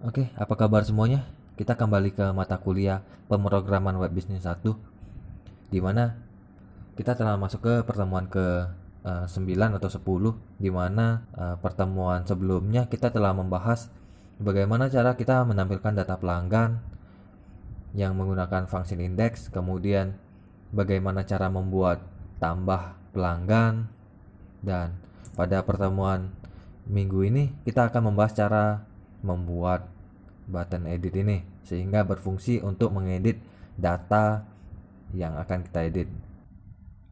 Oke, apa kabar semuanya? Kita kembali ke mata kuliah pemrograman web bisnis 1, di mana kita telah masuk ke pertemuan ke 9 atau 10, di mana pertemuan sebelumnya kita telah membahas bagaimana cara kita menampilkan data pelanggan yang menggunakan function index, kemudian bagaimana cara membuat tambah pelanggan, dan pada pertemuan minggu ini kita akan membahas cara membuat button edit ini sehingga berfungsi untuk mengedit data yang akan kita edit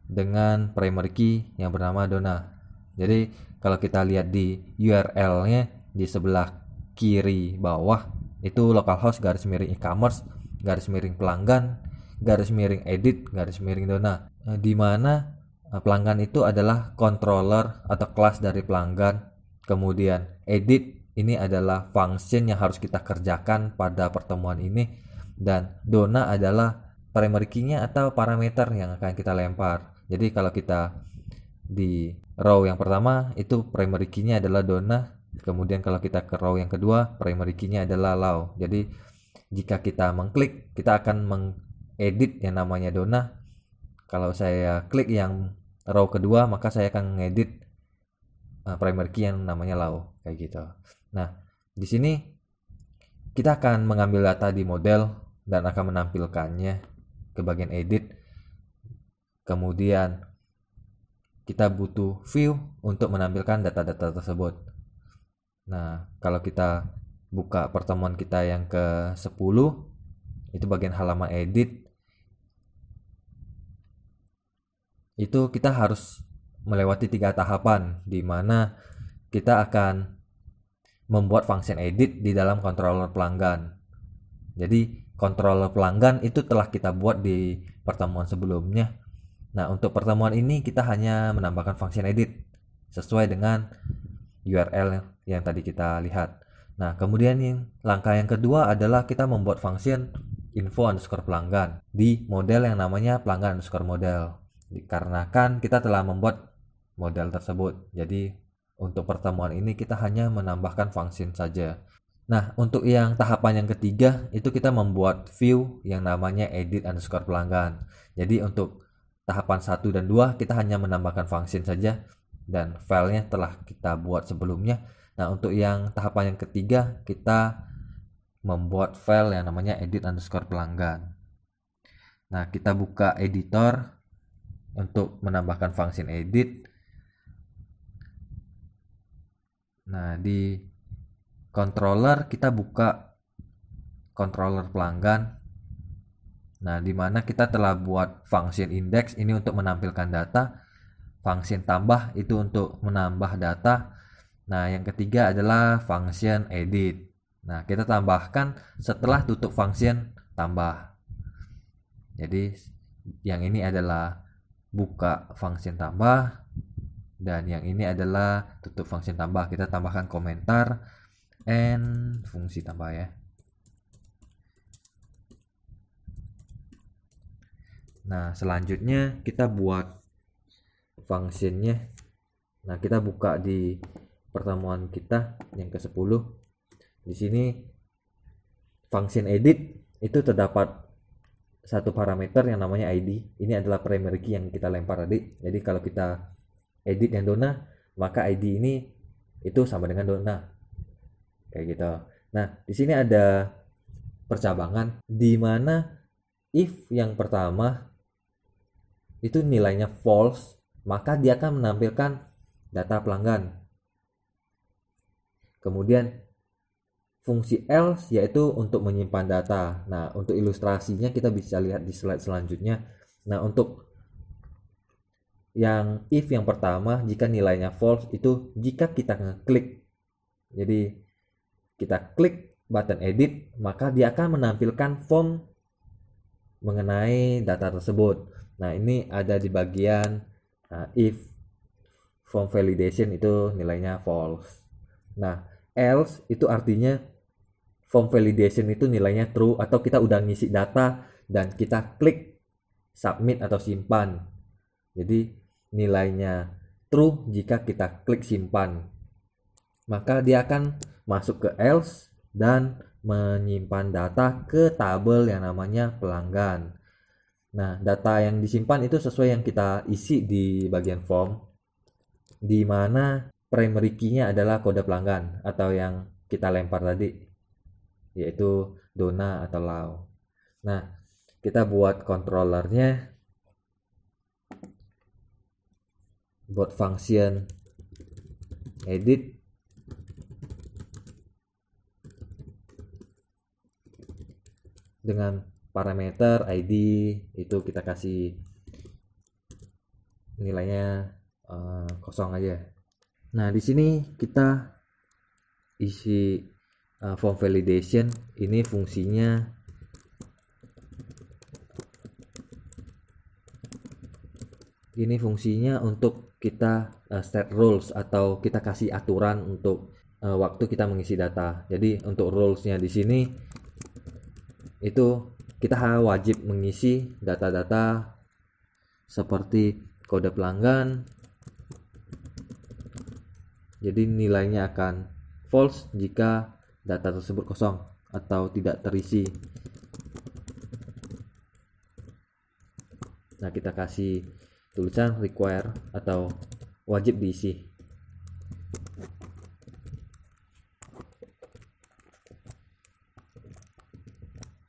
dengan primary key yang bernama Donna. Jadi kalau kita lihat di URL-nya di sebelah kiri bawah itu localhost garis miring e-commerce garis miring pelanggan garis miring edit garis miring Donna, di mana pelanggan itu adalah controller atau kelas dari pelanggan, kemudian edit ini adalah function yang harus kita kerjakan pada pertemuan ini, dan Donna adalah primary key-nya atau parameter yang akan kita lempar. Jadi kalau kita di row yang pertama itu primary key-nya adalah Donna, kemudian kalau kita ke row yang kedua primary key-nya adalah Lau. Jadi jika kita mengklik, kita akan mengedit yang namanya Donna. Kalau saya klik yang row kedua, maka saya akan mengedit primary key yang namanya Lau, kayak gitu. Nah, di sini kita akan mengambil data di model dan akan menampilkannya ke bagian edit. Kemudian kita butuh view untuk menampilkan data-data tersebut. Nah, kalau kita buka pertemuan kita yang ke-10, itu bagian halaman edit. Itu kita harus melewati 3 tahapan, di mana kita akan membuat function edit di dalam controller pelanggan. Jadi controller pelanggan itu telah kita buat di pertemuan sebelumnya. Nah, untuk pertemuan ini kita hanya menambahkan function edit sesuai dengan URL yang tadi kita lihat. Nah, kemudian langkah yang kedua adalah kita membuat function info underscore pelanggan di model yang namanya pelanggan underscore model, dikarenakan kita telah membuat model tersebut. Jadi untuk pertemuan ini kita hanya menambahkan function saja. Nah, untuk yang tahapan yang ketiga itu kita membuat view yang namanya edit underscore pelanggan. Jadi untuk tahapan 1 dan 2 kita hanya menambahkan function saja dan filenya telah kita buat sebelumnya. Nah, untuk yang tahapan yang ketiga kita membuat file yang namanya edit underscore pelanggan. Nah, kita buka editor untuk menambahkan function edit. Nah, di controller kita buka controller pelanggan. Nah, di mana kita telah buat function index ini untuk menampilkan data, function tambah itu untuk menambah data. Nah, yang ketiga adalah function edit. Nah, kita tambahkan setelah tutup function tambah. Jadi yang ini adalah buka function tambah, dan yang ini adalah tutup function tambah. Kita tambahkan komentar and fungsi tambah ya. Nah, selanjutnya kita buat functionnya. Nah, kita buka di pertemuan kita yang ke-10. Di sini function edit itu terdapat satu parameter yang namanya ID. Ini adalah primary key yang kita lempar tadi. Jadi kalau kita edit yang Donna, maka ID ini itu sama dengan Donna. Kayak gitu. Nah, di sini ada percabangan di mana if yang pertama itu nilainya false, maka dia akan menampilkan data pelanggan. Kemudian fungsi else yaitu untuk menyimpan data. Nah, untuk ilustrasinya kita bisa lihat di slide selanjutnya. Nah, untuk yang if yang pertama, jika nilainya false itu jika kita ngeklik. Jadi kita klik button edit, maka dia akan menampilkan form mengenai data tersebut. Nah, ini ada di bagian if form validation itu nilainya false. Nah, else itu artinya form validation itu nilainya true, atau kita udah ngisi data dan kita klik submit atau simpan. Jadi nilainya true jika kita klik simpan. Maka dia akan masuk ke else dan menyimpan data ke tabel yang namanya pelanggan. Nah, data yang disimpan itu sesuai yang kita isi di bagian form, di mana primary key-nya adalah kode pelanggan atau yang kita lempar tadi, yaitu Dona atau Lau. Nah, kita buat controllernya, buat function edit dengan parameter ID, itu kita kasih nilainya kosong aja. Nah, di sini kita isi form validation. Ini fungsinya untuk kita set rules atau kita kasih aturan untuk waktu kita mengisi data. Jadi untuk rulesnya di sini itu kita wajib mengisi data-data seperti kode pelanggan. Jadi nilainya akan false jika data tersebut kosong atau tidak terisi. Nah, kita kasih tulisan require atau wajib diisi.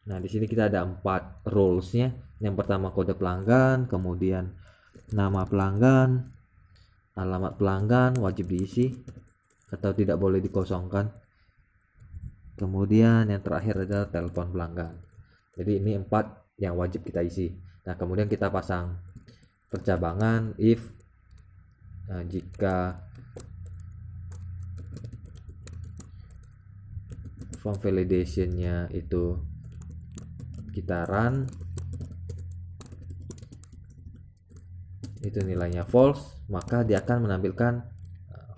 Nah, di sini kita ada 4 rules-nya. Yang pertama kode pelanggan, kemudian nama pelanggan, alamat pelanggan wajib diisi atau tidak boleh dikosongkan. Kemudian yang terakhir adalah telepon pelanggan. Jadi ini 4 yang wajib kita isi. Nah, kemudian kita pasang percabangan if jika form validation-nya itu kita run, itu nilainya false, maka dia akan menampilkan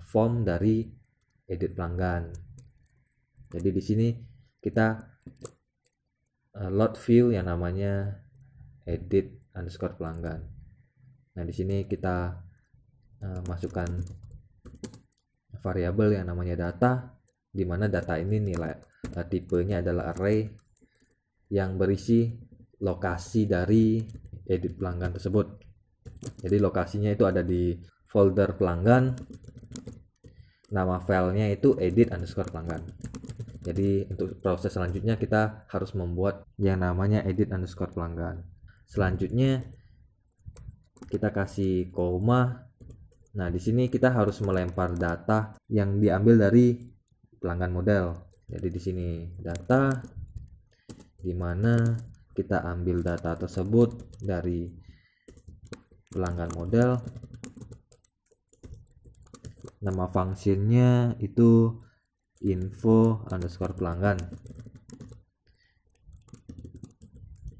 form dari edit pelanggan. Jadi di sini kita load view yang namanya edit underscore pelanggan. Nah, di sini kita masukkan variabel yang namanya data, di mana data ini nilai tipenya adalah array yang berisi lokasi dari edit pelanggan tersebut. Jadi lokasinya itu ada di folder pelanggan, nama filenya itu edit underscore pelanggan. Jadi untuk proses selanjutnya kita harus membuat yang namanya edit underscore pelanggan. Selanjutnya kita kasih koma. Nah, di sini kita harus melempar data yang diambil dari pelanggan model. Jadi di sini data, di mana kita ambil data tersebut dari pelanggan model. Nama fungsinya itu info underscore pelanggan.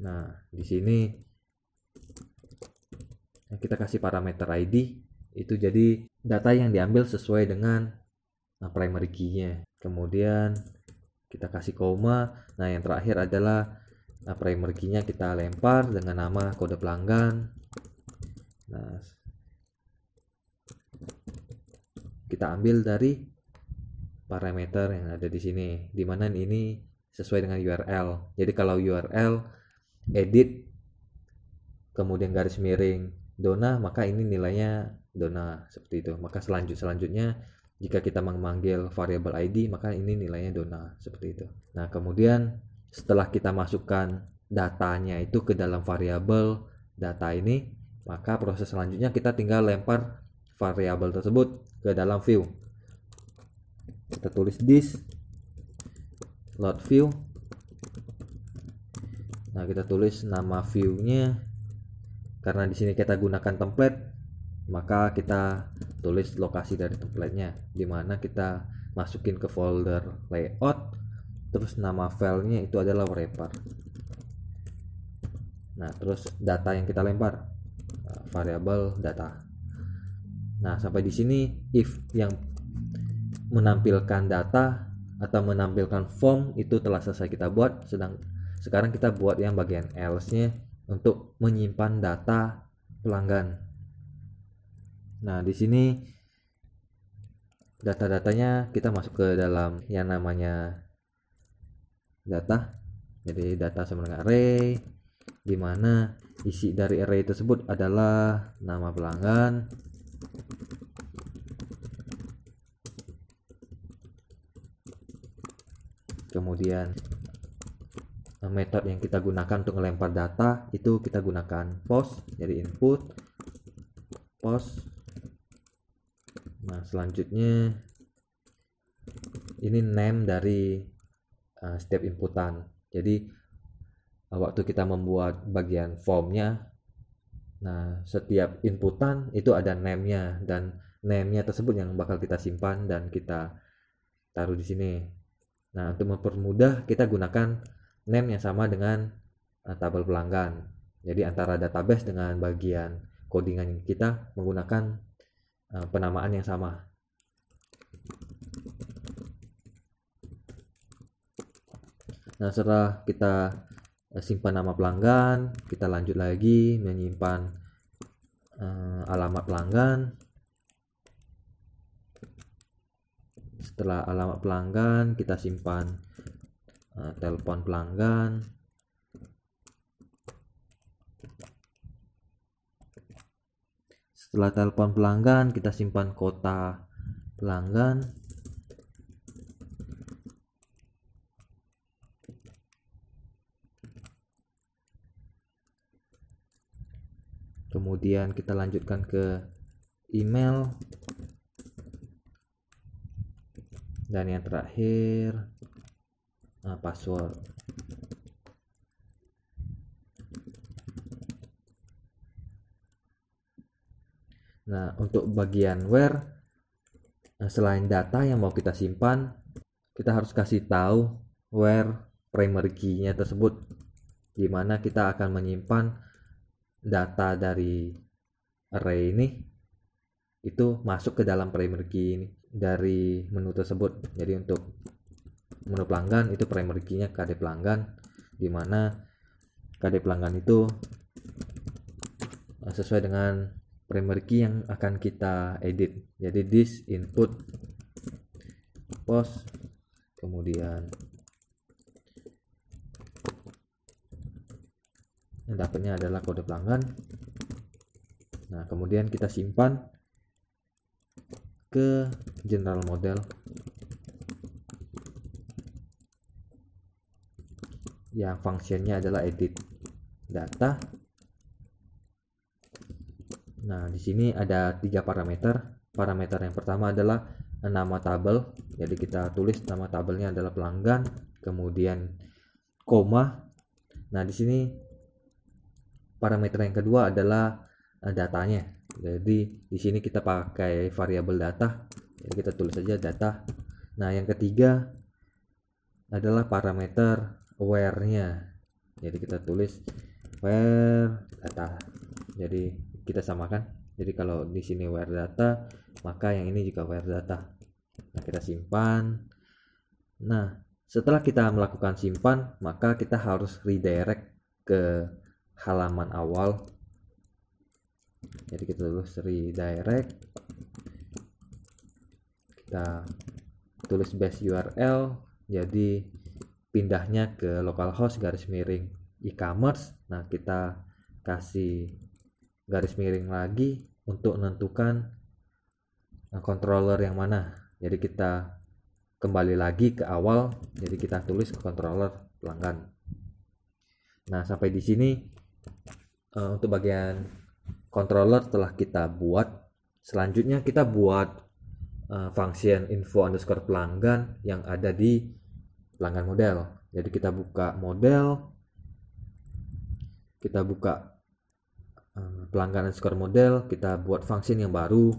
Nah, di sini kita kasih parameter ID, itu jadi data yang diambil sesuai dengan primary key-nya. Kemudian kita kasih koma. Nah, yang terakhir adalah primary key-nya kita lempar dengan nama kode pelanggan. Nah, kita ambil dari parameter yang ada di sini, di mana ini sesuai dengan URL. Jadi kalau URL edit kemudian garis miring Dona, maka ini nilainya Dona, seperti itu. Maka selanjutnya jika kita memanggil variabel ID, maka ini nilainya Dona, seperti itu. Nah, kemudian setelah kita masukkan datanya itu ke dalam variabel data ini, maka proses selanjutnya kita tinggal lempar variabel tersebut ke dalam view. Kita tulis this load view. Nah, kita tulis nama view-nya. Karena di sini kita gunakan template, maka kita tulis lokasi dari template-nya, di mana kita masukin ke folder layout, terus nama filenya itu adalah wrapper. Nah, terus data yang kita lempar, variabel data. Nah, sampai di sini if yang menampilkan data atau menampilkan form itu telah selesai kita buat. Sekarang kita buat yang bagian else-nya untuk menyimpan data pelanggan. Nah, di sini data-datanya kita masuk ke dalam yang namanya data. Jadi data sama dengan array, di mana isi dari array tersebut adalah nama pelanggan, kemudian metode yang kita gunakan untuk melempar data itu kita gunakan post, jadi input post. Nah selanjutnya ini name dari setiap inputan. Jadi waktu kita membuat bagian formnya, nah setiap inputan itu ada name-nya, dan name-nya tersebut yang bakal kita simpan dan kita taruh di sini. Nah untuk mempermudah kita gunakan name yang sama dengan tabel pelanggan. Jadi antara database dengan bagian codingan kita menggunakan penamaan yang sama. Nah setelah kita simpan nama pelanggan, kita lanjut lagi menyimpan alamat pelanggan. Setelah alamat pelanggan kita simpan telepon pelanggan. Setelah telepon pelanggan kita simpan kota pelanggan. Kemudian kita lanjutkan ke email, dan yang terakhir password. Nah untuk bagian where, selain data yang mau kita simpan, kita harus kasih tahu where primary key-nya tersebut, dimana kita akan menyimpan data dari array ini itu masuk ke dalam primary key ini dari menu tersebut. Jadi untuk menu pelanggan itu primary key-nya KD pelanggan, dimana KD pelanggan itu sesuai dengan primary key yang akan kita edit. Jadi this input post, kemudian yang dapatnya adalah kode pelanggan. Nah kemudian kita simpan ke general model yang fungsinya adalah edit data. Nah di sini ada 3 parameter. Parameter yang pertama adalah nama tabel, jadi kita tulis nama tabelnya adalah pelanggan, kemudian koma. Nah di sini parameter yang kedua adalah datanya. Jadi di sini kita pakai variabel data, jadi kita tulis saja data. Nah yang ketiga adalah parameter where-nya, jadi kita tulis where data. Jadi kita samakan, jadi kalau di sini where data, maka yang ini juga where data. Nah kita simpan. Nah setelah kita melakukan simpan, maka kita harus redirect ke halaman awal. Jadi kita tulis redirect, kita tulis base URL, jadi pindahnya ke localhost garis miring e-commerce. Nah kita kasih garis miring lagi untuk menentukan controller yang mana. Jadi kita kembali lagi ke awal, jadi kita tulis controller pelanggan. Nah sampai di sini untuk bagian controller telah kita buat. Selanjutnya kita buat function info underscore pelanggan yang ada di pelanggan model. Jadi kita buka model, kita buka pelanggan underscore model, kita buat function yang baru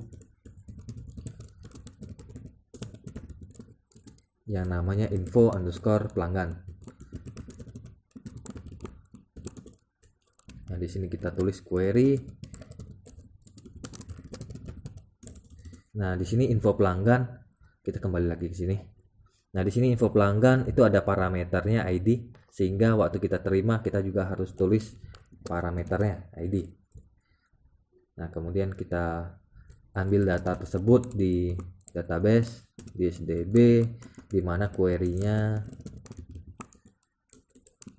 yang namanya info underscore pelanggan. Nah di sini kita tulis query. Nah di sini info pelanggan, kita kembali lagi ke sini. Nah di sini info pelanggan itu ada parameternya ID, sehingga waktu kita terima kita juga harus tulis parameternya ID. Nah kemudian kita ambil data tersebut di database, di SDB, di mana query-nya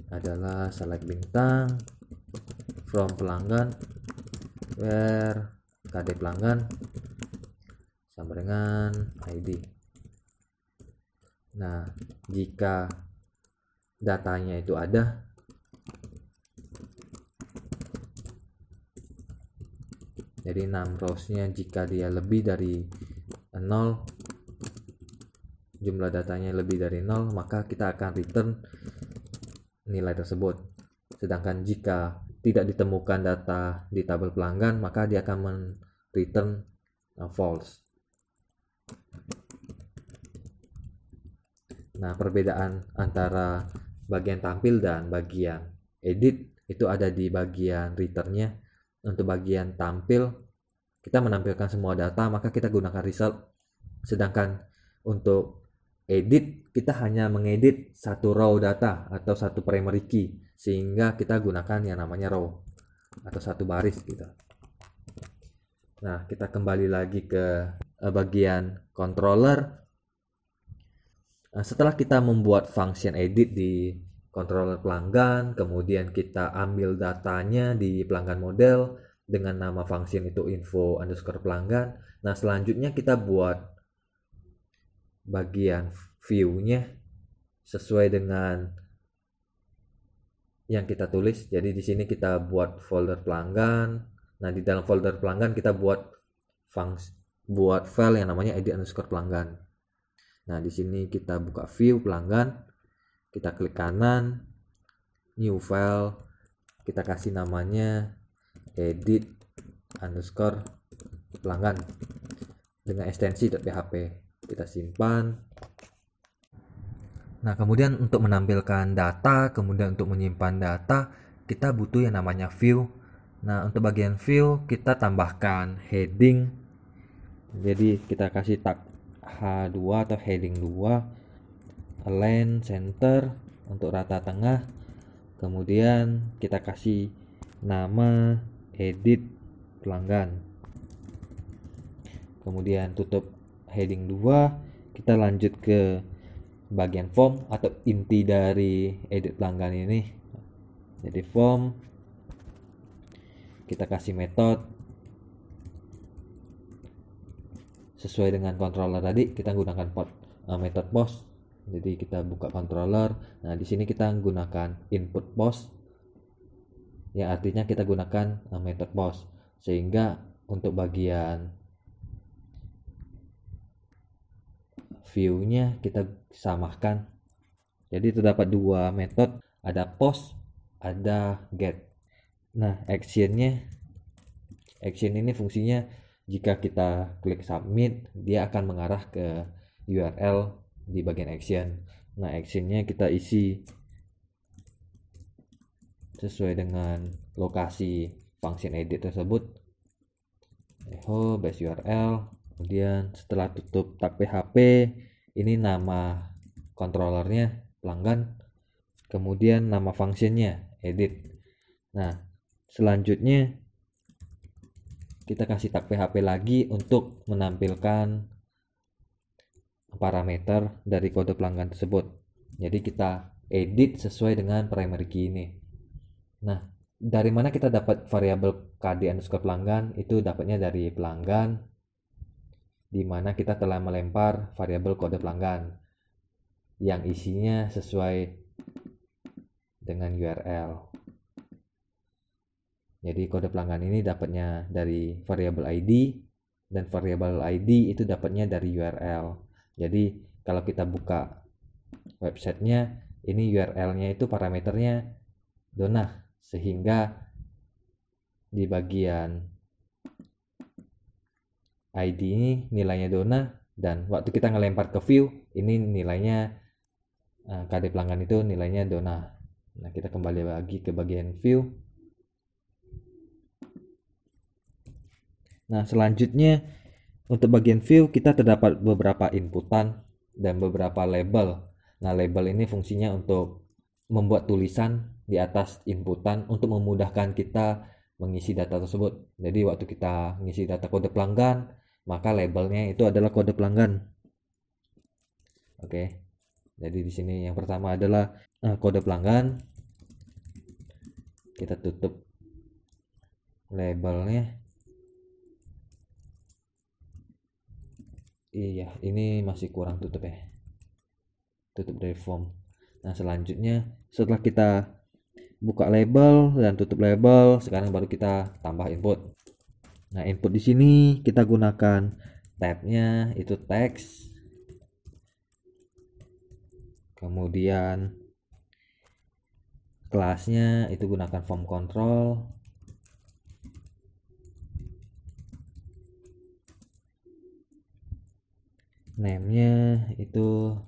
adalah select bintang from pelanggan where KD pelanggan sama dengan ID. Nah, jika datanya itu ada, jadi 6 rows-nya jika dia lebih dari 0, jumlah datanya lebih dari 0, maka kita akan return nilai tersebut. Sedangkan jika tidak ditemukan data di tabel pelanggan, maka dia akan return false. Nah, perbedaan antara bagian tampil dan bagian edit itu ada di bagian returnnya. Untuk bagian tampil, kita menampilkan semua data, maka kita gunakan result. Sedangkan untuk edit, kita hanya mengedit satu row data atau satu primary key, sehingga kita gunakan yang namanya row atau satu baris gitu. Nah, kita kembali lagi ke bagian controller. Setelah kita membuat function edit di controller pelanggan, kemudian kita ambil datanya di pelanggan model dengan nama function itu info underscore pelanggan. Nah, selanjutnya kita buat bagian view-nya sesuai dengan yang kita tulis. Jadi di sini kita buat folder pelanggan. Nah, di dalam folder pelanggan kita buat file yang namanya edit underscore pelanggan. Nah, di sini kita buka view pelanggan, kita klik kanan, new file, kita kasih namanya edit underscore pelanggan dengan ekstensi .php. Kita simpan. Nah, kemudian untuk menampilkan data, kemudian untuk menyimpan data, kita butuh yang namanya view. Nah, untuk bagian view kita tambahkan heading. Jadi kita kasih tag H2 atau heading 2, align center untuk rata tengah, kemudian kita kasih nama edit pelanggan, kemudian tutup heading 2. Kita lanjut ke bagian form atau inti dari edit pelanggan ini. Jadi form, kita kasih metode sesuai dengan controller tadi, kita gunakan method post. Jadi kita buka controller. Nah, di sini kita gunakan input post, yang artinya kita gunakan method post. Sehingga untuk bagian view-nya kita samakan. Jadi terdapat dua metode, ada post, ada get. Nah, action ini fungsinya jika kita klik submit, dia akan mengarah ke URL di bagian action. Nah, actionnya kita isi sesuai dengan lokasi function edit tersebut. Echo base URL. Kemudian setelah tutup tag PHP, ini nama controllernya pelanggan. Kemudian nama functionnya edit. Nah, selanjutnya kita kasih tag PHP lagi untuk menampilkan parameter dari kode pelanggan tersebut. Jadi kita edit sesuai dengan primary key ini. Nah, dari mana kita dapat variabel KD underscore pelanggan? Itu dapatnya dari pelanggan, di mana kita telah melempar variabel kode pelanggan yang isinya sesuai dengan URL. Jadi kode pelanggan ini dapatnya dari variabel ID, dan variabel ID itu dapatnya dari URL. Jadi kalau kita buka websitenya, ini URL-nya itu parameternya Donna, sehingga di bagian ID ini nilainya Donna, dan waktu kita ngelempar ke view, ini nilainya KD pelanggan itu nilainya Donna. Nah, kita kembali lagi ke bagian view. Nah, selanjutnya untuk bagian view kita terdapat beberapa inputan dan beberapa label. Nah, label ini fungsinya untuk membuat tulisan di atas inputan untuk memudahkan kita mengisi data tersebut. Jadi waktu kita mengisi data kode pelanggan, maka labelnya itu adalah kode pelanggan. Oke. Jadi di sini yang pertama adalah kode pelanggan. kita tutup labelnya. Iya, ini masih kurang tutup ya, tutup dari form. Nah selanjutnya setelah kita buka label dan tutup label, sekarang baru kita tambah input. Nah input di sini kita gunakan tabnya itu teks, kemudian kelasnya itu gunakan form control, name-nya itu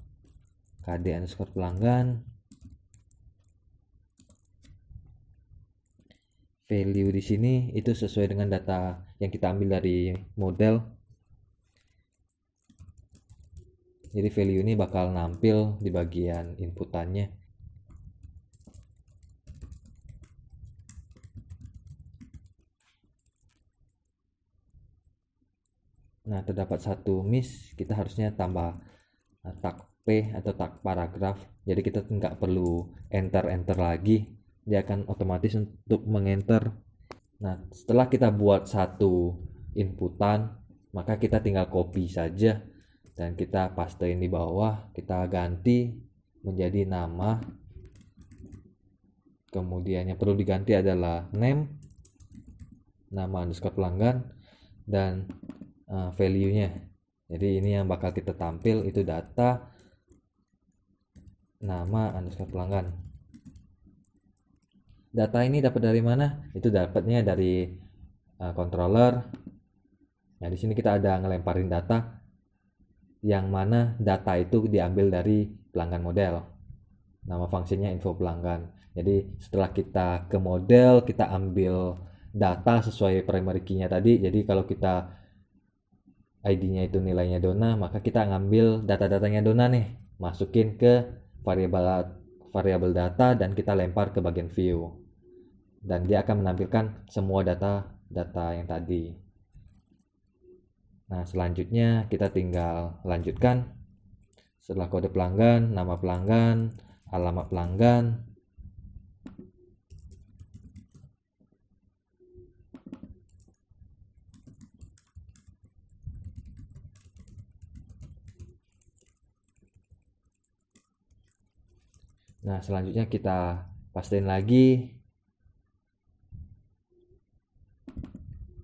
KD_pelanggan, value di sini itu sesuai dengan data yang kita ambil dari model. Jadi value ini bakal nampil di bagian inputannya. Nah terdapat satu miss, kita harusnya tambah tag P atau tag paragraf. Jadi kita nggak perlu enter lagi, dia akan otomatis untuk mengenter. Nah setelah kita buat satu inputan, maka kita tinggal copy saja dan kita pastein di bawah, kita ganti menjadi nama. Kemudian yang perlu diganti adalah name, nama underscore pelanggan, dan value-nya. Jadi ini yang bakal kita tampil itu data nama underscore pelanggan. Data ini dapat dari mana? Itu dapatnya dari controller. Nah di sini kita ada ngelemparin data, yang mana data itu diambil dari pelanggan model. Nama fungsinya info pelanggan. Jadi setelah kita ke model, kita ambil data sesuai primary key-nya tadi. Jadi kalau kita ID-nya itu nilainya Dona, maka kita ngambil data-datanya Dona nih, masukin ke variabel data dan kita lempar ke bagian view. Dan dia akan menampilkan semua data yang tadi. Nah, selanjutnya kita tinggal lanjutkan. Setelah kode pelanggan, nama pelanggan, alamat pelanggan, nah selanjutnya kita pastiin lagi,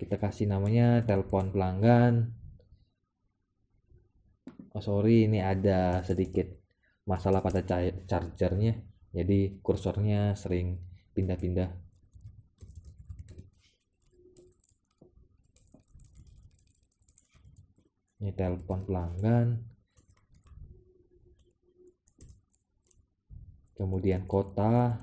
kita kasih namanya telepon pelanggan. Oh sorry, ini ada sedikit masalah pada chargernya, jadi kursornya sering pindah-pindah. Ini telepon pelanggan, kemudian kota,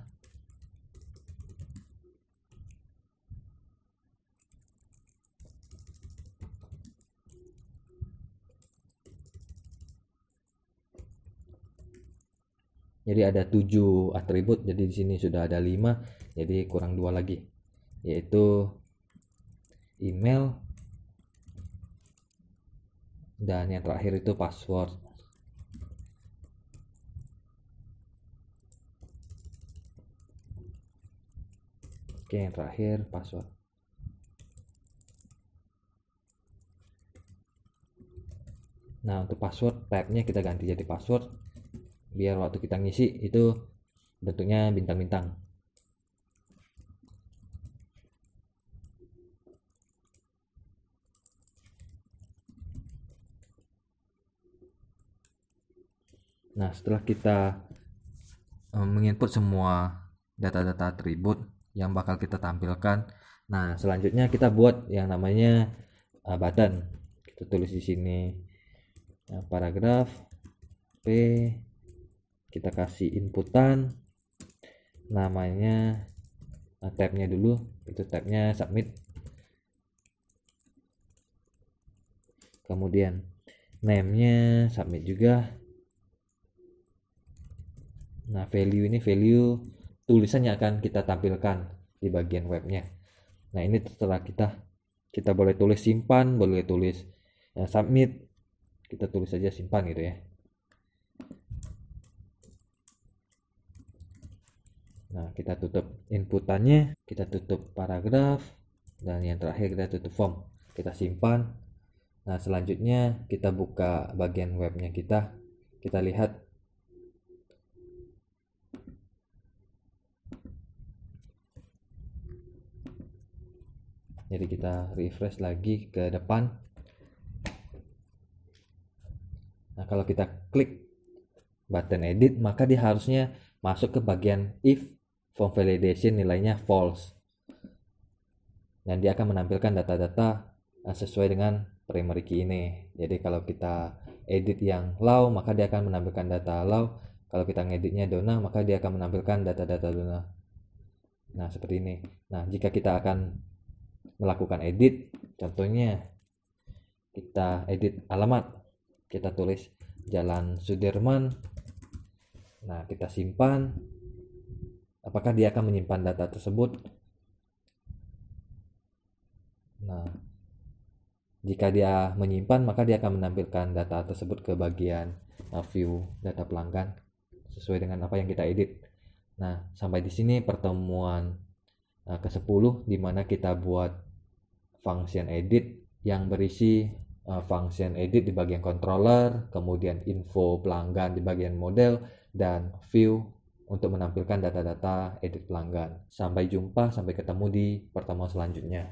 jadi ada 7 atribut, jadi di sini sudah ada 5, jadi kurang 2 lagi, yaitu email dan yang terakhir itu password. Oke, yang terakhir password. Nah untuk password tabnya kita ganti jadi password, biar waktu kita ngisi itu bentuknya bintang-bintang. Nah setelah kita menginput semua data-data atribut yang bakal kita tampilkan, nah selanjutnya kita buat yang namanya button. Kita tulis di sini paragraf P, kita kasih inputan, namanya tabnya dulu, itu tabnya submit, kemudian name-nya submit juga. Nah value ini value tulisannya akan kita tampilkan di bagian webnya. Nah ini setelah kita boleh tulis simpan, boleh tulis submit, kita tulis saja simpan gitu ya. Nah, kita tutup inputannya, kita tutup paragraf, dan yang terakhir kita tutup form. Kita simpan. Nah, selanjutnya kita buka bagian webnya kita lihat. Jadi kita refresh lagi ke depan. Nah, kalau kita klik button edit, maka dia harusnya masuk ke bagian if form validation nilainya false. Dan dia akan menampilkan data-data sesuai dengan primary key ini. Jadi kalau kita edit yang low, maka dia akan menampilkan data low. Kalau kita ngeditnya dona, maka dia akan menampilkan data-data dona. Nah, seperti ini. Nah, jika kita akan melakukan edit, contohnya kita edit alamat, kita tulis Jalan Sudirman. Nah, kita simpan. Apakah dia akan menyimpan data tersebut? Nah, jika dia menyimpan, maka dia akan menampilkan data tersebut ke bagian view data pelanggan sesuai dengan apa yang kita edit. Nah, sampai di sini pertemuan ke-10 di mana kita buat function edit yang berisi function edit di bagian controller, kemudian info pelanggan di bagian model, dan view untuk menampilkan data-data edit pelanggan. Sampai jumpa, sampai ketemu di pertemuan selanjutnya.